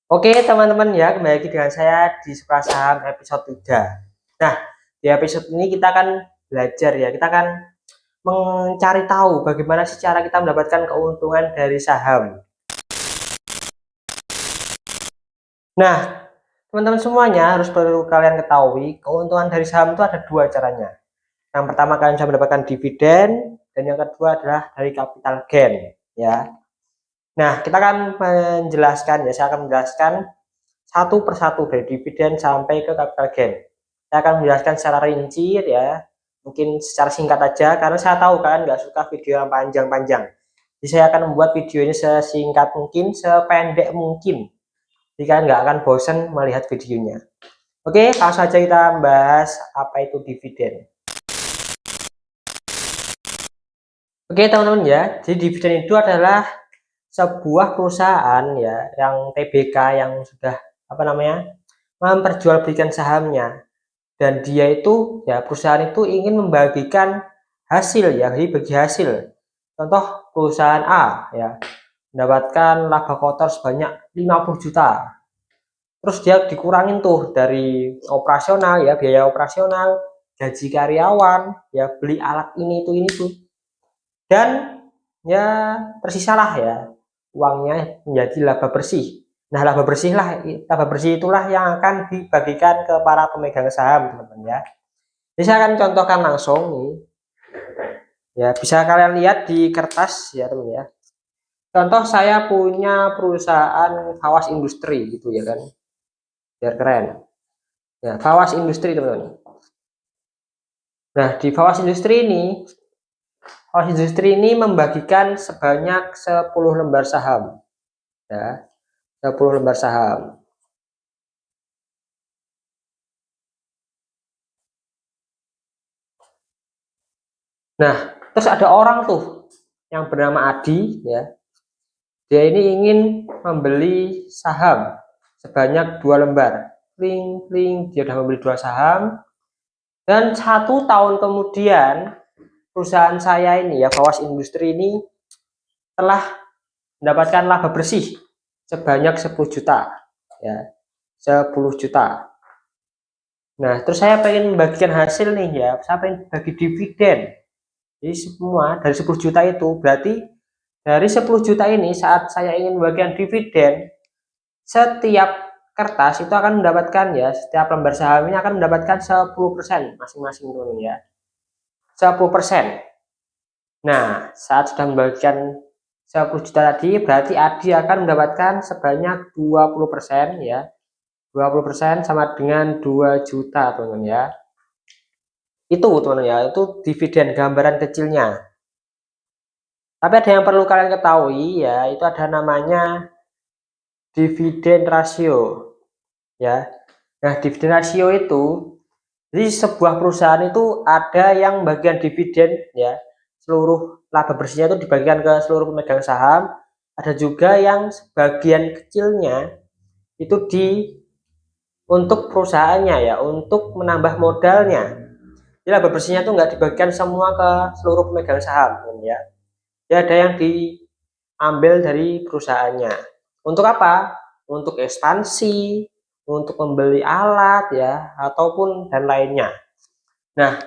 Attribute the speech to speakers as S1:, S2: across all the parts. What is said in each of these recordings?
S1: Oke teman-teman ya, kembali lagi dengan saya di Suka Saham episode 3. Nah, di episode ini kita akan belajar ya, kita akan mencari tahu bagaimana sih cara kita mendapatkan keuntungan dari saham. Nah, teman-teman semuanya harus perlu kalian ketahui, keuntungan dari saham itu ada dua caranya. Yang pertama kalian bisa mendapatkan dividen, dan yang kedua adalah dari capital gain ya. Nah, kita akan menjelaskan ya, saya akan menjelaskan satu persatu dari dividen sampai ke capital gain. Saya akan menjelaskan secara rinci ya, mungkin secara singkat aja karena saya tahu kalian nggak suka video yang panjang-panjang. Jadi saya akan membuat video ini sesingkat mungkin, sependek mungkin. Jadi kalian nggak akan bosan melihat videonya. Oke, langsung saja kita bahas apa itu dividen. Oke teman-teman ya, jadi dividen itu adalah sebuah perusahaan ya, yang TBK yang sudah memperjualbelikan sahamnya. Dan dia itu ya, perusahaan itu ingin membagikan hasil ya, jadi bagi hasil. Contoh perusahaan A ya mendapatkan laba kotor sebanyak 50 juta, terus dia dikurangin tuh dari operasional ya, biaya operasional, gaji karyawan ya, beli alat ini tuh, dan ya tersisalah ya uangnya menjadi laba bersih. Nah, laba bersih itulah yang akan dibagikan ke para pemegang saham, teman-teman ya. Jadi saya akan contohkan langsung nih. Ya, bisa kalian lihat di kertas ya, teman ya. Contoh saya punya perusahaan Fawas Industri gitu ya kan. Biar keren. Ya, Fawas Industri, teman-teman. Nah, di Fawas Industri ini membagikan sebanyak 10 lembar saham. Ya, 10 lembar saham. Nah, terus ada orang tuh yang bernama Adi ya. Dia ini ingin membeli saham sebanyak 2 lembar. Pling, pling, dia sudah membeli 2 saham. Dan 1 tahun kemudian perusahaan saya ini ya, Fawas Industri ini telah mendapatkan laba bersih sebanyak 10 juta ya, 10 juta. Nah, terus saya pengen membagikan hasil nih ya, saya pengen bagi dividen. Jadi semua dari 10 juta itu berarti dari 10 juta ini saat saya ingin membagikan dividen, setiap kertas itu akan mendapatkan ya, setiap lembar saham ini akan mendapatkan 10% masing-masing teman ya. 10%. Nah, saat sudah membagikan 10 juta tadi, berarti Adi akan mendapatkan sebanyak 20% ya. 20% sama dengan 2 juta, teman-teman ya. Itu, teman-teman ya, itu dividen gambaran kecilnya. Tapi ada yang perlu kalian ketahui ya, itu ada namanya dividen rasio ya. Nah, dividen rasio itu, jadi sebuah perusahaan itu ada yang bagian dividen ya, seluruh laba bersihnya itu dibagikan ke seluruh pemegang saham. Ada juga yang sebagian kecilnya itu untuk perusahaannya ya, untuk menambah modalnya. Jadi laba bersihnya itu nggak dibagikan semua ke seluruh pemegang saham ya. Ya ada yang diambil dari perusahaannya. Untuk apa? Untuk ekspansi, untuk membeli alat ya, ataupun dan lainnya. Nah,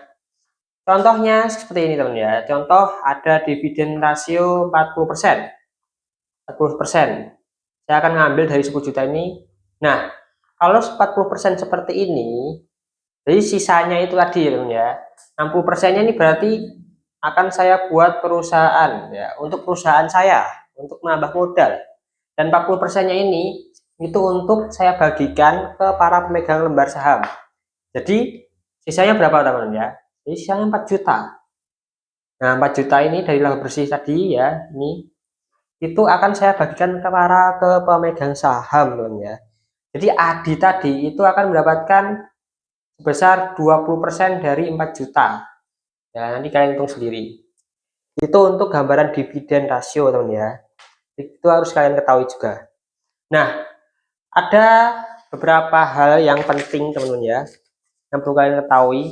S1: contohnya seperti ini teman ya. Contoh ada dividen rasio 40%. 40%. Saya akan ngambil dari 10 juta ini. Nah, kalau 40% seperti ini, jadi sisanya itu tadi teman ya. 60%-nya ini berarti akan saya buat perusahaan ya, untuk perusahaan saya, untuk menambah modal. Dan 40%-nya ini itu untuk saya bagikan ke para pemegang lembar saham. Jadi sisanya berapa teman-teman ya? Jadi sisanya 4 juta. Nah, 4 juta ini dari laba bersih tadi ya, ini itu akan saya bagikan ke pemegang saham teman ya. Jadi Adi tadi itu akan mendapatkan sebesar 20% dari 4 juta. Ya, nanti kalian hitung sendiri. Itu untuk gambaran dividen rasio teman ya. Itu harus kalian ketahui juga. Nah, ada beberapa hal yang penting teman-teman ya, yang perlu kalian ketahui.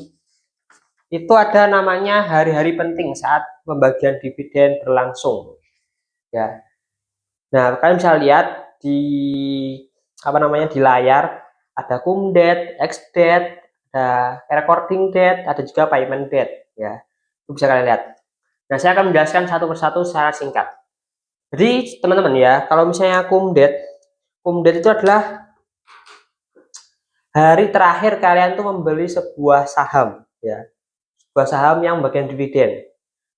S1: Itu ada namanya hari-hari penting saat pembagian dividen berlangsung ya. Nah, kalian bisa lihat di apa namanya di layar, ada cum date, ex date, ada recording date, ada juga payment date ya. Itu bisa kalian lihat. Nah, saya akan menjelaskan satu persatu secara singkat. Jadi teman-teman ya, kalau misalnya cum date itu adalah hari terakhir kalian tuh membeli sebuah saham ya, sebuah saham yang bagian dividen.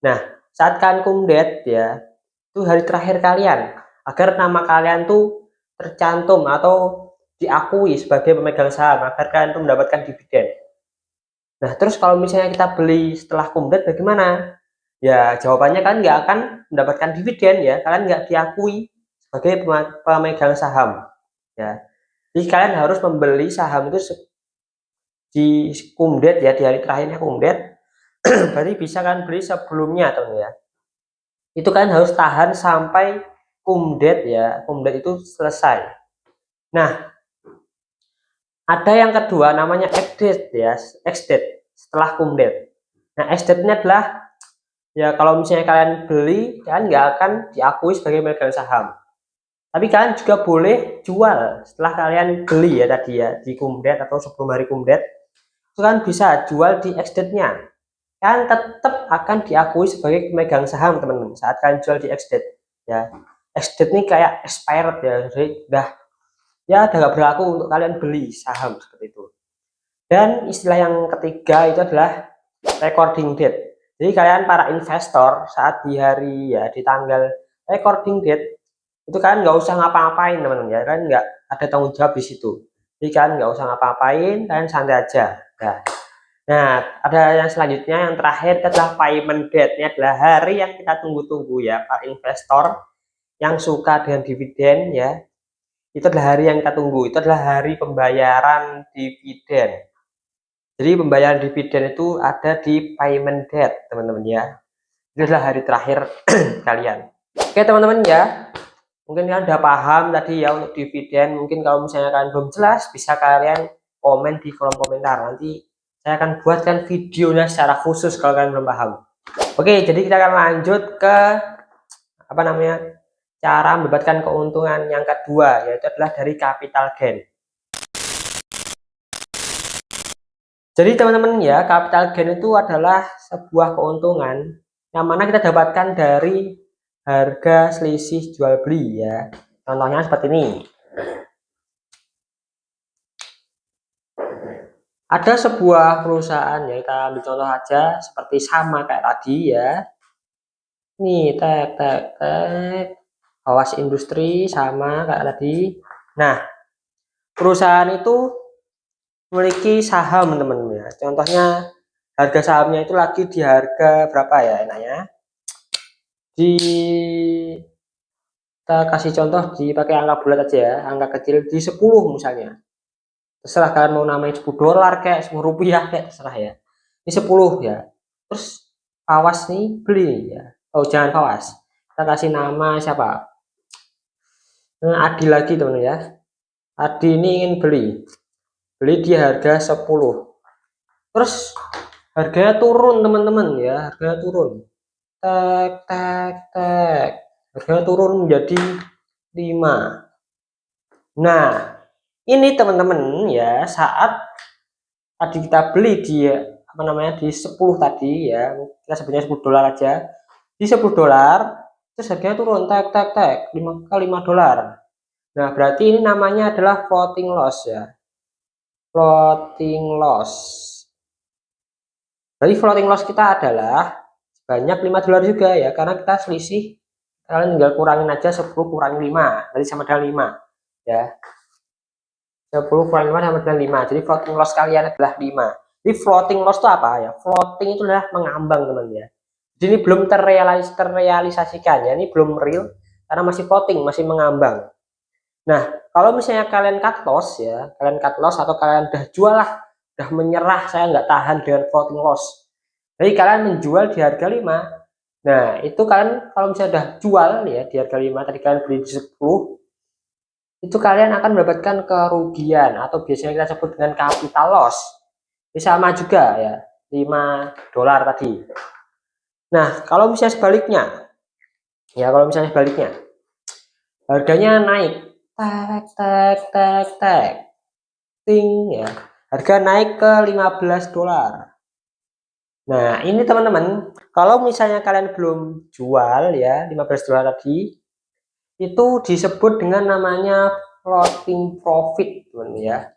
S1: Nah, saat kalian cum date ya, itu hari terakhir kalian agar nama kalian tuh tercantum atau diakui sebagai pemegang saham agar kalian tuh mendapatkan dividen. Nah, terus kalau misalnya kita beli setelah cum date bagaimana? Ya, jawabannya kan nggak akan mendapatkan dividen ya, kalian nggak diakui sebagai pemegang saham ya. Jadi kalian harus membeli saham itu di cum date ya, di hari terakhirnya cum date. Berarti bisa kan beli sebelumnya teman ya. Itu kan harus tahan sampai cum date ya, cum date itu selesai. Nah, ada yang kedua namanya ex date ya, ex date setelah cum date. Nah, ex date ini adalah ya kalau misalnya kalian beli, kalian nggak akan diakui sebagai pemegang saham. Tapi kalian juga boleh jual setelah kalian beli ya tadi ya di cum date atau sebelum hari cum date. Itu kan bisa jual di ex date-nya. Kalian tetap akan diakui sebagai pemegang saham teman-teman saat kalian jual di ex date ya. Ex date ini kayak expired ya, jadi udah nggak berlaku untuk kalian beli saham seperti itu. Dan istilah yang ketiga itu adalah recording date. Jadi kalian para investor saat di hari ya di tanggal recording date itu kan nggak usah ngapa-ngapain teman-teman ya, kan nggak ada tanggung jawab di situ. Jadi kan nggak usah ngapa-ngapain, kalian santai aja. Nah, ada yang selanjutnya yang terakhir adalah payment date. Ini adalah hari yang kita tunggu-tunggu ya para investor yang suka dengan dividen ya. Itu adalah hari yang kita tunggu. Itu adalah hari pembayaran dividen. Jadi pembayaran dividen itu ada di payment date, teman-teman ya. Itu adalah hari terakhir kalian. Oke, teman-teman ya. Mungkin kalian udah paham tadi ya untuk dividen. Mungkin kalau misalnya kalian belum jelas, bisa kalian komen di kolom komentar. Nanti saya akan buatkan videonya secara khusus kalau kalian belum paham. Oke, jadi kita akan lanjut ke apa namanya cara mendapatkan keuntungan yang kedua, yaitu adalah dari capital gain. Jadi teman-teman ya, capital gain itu adalah sebuah keuntungan yang mana kita dapatkan dari harga selisih jual beli ya. Contohnya seperti ini. Ada sebuah perusahaan ya, kita ambil contoh aja seperti sama kayak tadi ya. Nih, Awas Industri sama kayak tadi. Nah, perusahaan itu memiliki saham teman-teman ya. Contohnya harga sahamnya itu lagi di harga berapa ya enaknya? Kita kasih contoh dipakai angka bulat aja ya, angka kecil di 10 misalnya. Terserah kalian mau namain $10 kayak ₹10 kayak terserah ya. Ini 10 ya. Terus Awas nih beli ya. Oh, jangan Awas. Kita kasih nama siapa? Adi lagi teman ya. Adi ini ingin beli di harga 10. Terus harganya turun teman-teman ya, harganya turun. Harganya turun menjadi 5. Nah, ini teman-teman ya, saat tadi kita beli di apa namanya di 10 tadi ya, kita sebutnya $10 aja. Di $10 terus harganya turun 5 ke $5. Nah, berarti ini namanya adalah floating loss ya. Floating loss. Jadi floating loss kita adalah sebanyak $5 juga ya, karena kita selisih, kalian tinggal kurangin aja 10 kurangi 5, jadi sama dengan 5 ya. 10 kurangi 5 sama dengan 5, jadi floating loss kalian adalah 5. Jadi floating loss itu apa ya? Floating itu adalah mengambang teman ya. Jadi ini belum terrealisasikan ya, ini belum real karena masih floating, masih mengambang. Nah, kalau misalnya kalian cut loss ya, kalian cut loss atau kalian udah jual lah, udah menyerah, saya nggak tahan dengan floating loss. Jadi kalian menjual di harga 5. Nah, itu kalian kalau misalnya udah jual ya di harga 5, tadi kalian beli di 10, itu kalian akan mendapatkan kerugian atau biasanya kita sebut dengan capital loss. Ini sama juga ya, $5 tadi. Nah, kalau misalnya sebaliknya, ya kalau misalnya sebaliknya, harganya naik, tek tek tek tek, ting ya, harga naik ke 15 dolar. Nah, ini teman-teman, kalau misalnya kalian belum jual ya 15 dolar tadi, itu disebut dengan namanya floating profit, teman ya.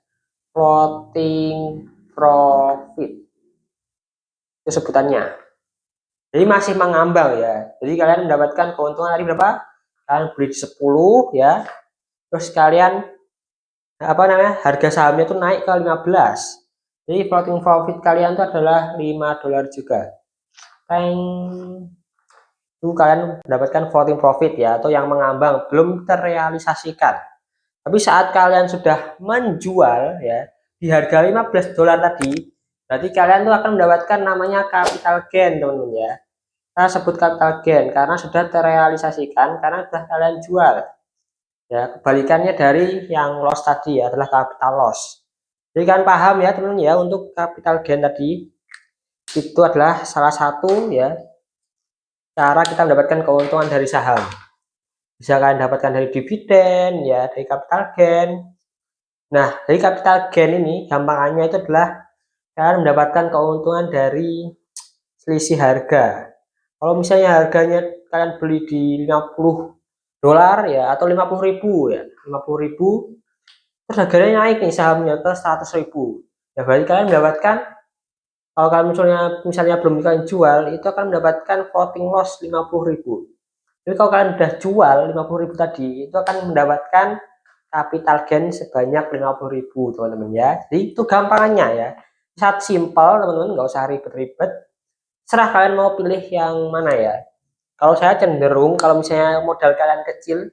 S1: Floating profit itu sebutannya. Jadi masih mengambang ya. Jadi kalian mendapatkan keuntungan tadi berapa? Kalian beli di 10 ya. Terus kalian apa namanya? Harga sahamnya itu naik ke 15. Jadi floating profit kalian itu adalah 5 dolar juga. Teng. Itu kalian mendapatkan floating profit ya, atau yang mengambang belum terrealisasikan. Tapi saat kalian sudah menjual ya di harga 15 dolar tadi, berarti kalian tuh akan mendapatkan namanya capital gain, teman-teman ya. Kita sebut capital gain karena sudah terrealisasikan, karena sudah kalian jual. Ya, kebalikannya dari yang loss tadi ya, adalah capital loss. Jadi kalian paham ya, teman-teman ya, untuk capital gain tadi itu adalah salah satu ya cara kita mendapatkan keuntungan dari saham. Bisa kalian dapatkan dari dividen ya, dari capital gain. Nah, dari capital gain ini gampangannya itu adalah kalian mendapatkan keuntungan dari selisih harga. Kalau misalnya harganya kalian beli di 50 dolar ya, atau 50.000 ya, 50.000, terus harganya naik nih sahamnya ke 100.000. Ya berarti kalian mendapatkan, kalau kalian misalnya belum kalian jual, itu akan mendapatkan floating loss 50.000. Jadi kalau kalian udah jual 50.000 tadi, itu akan mendapatkan capital gain sebanyak 50.000, teman-teman ya. Jadi itu gampangannya ya. Sangat simpel, teman-teman, nggak usah ribet-ribet. Serah kalian mau pilih yang mana ya. Kalau saya cenderung, kalau misalnya modal kalian kecil,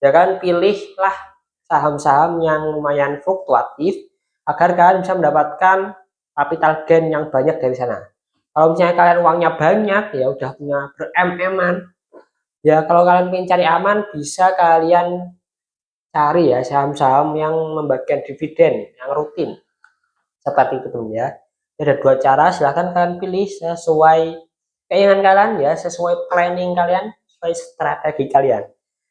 S1: ya kan pilihlah saham-saham yang lumayan fluktuatif agar kalian bisa mendapatkan capital gain yang banyak dari sana. Kalau misalnya kalian uangnya banyak, ya udah punya ber-MM-an, ya kalau kalian ingin cari aman, bisa kalian cari ya saham-saham yang membagikan dividen yang rutin seperti itu ya. Ada dua cara, silahkan kalian pilih sesuai keinginan kalian ya, sesuai planning kalian, sesuai strategi kalian.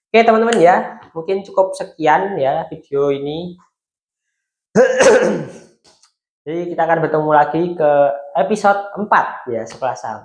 S1: Oke teman-teman ya, mungkin cukup sekian ya video ini. Jadi kita akan bertemu lagi ke episode 4 ya, setelah saham.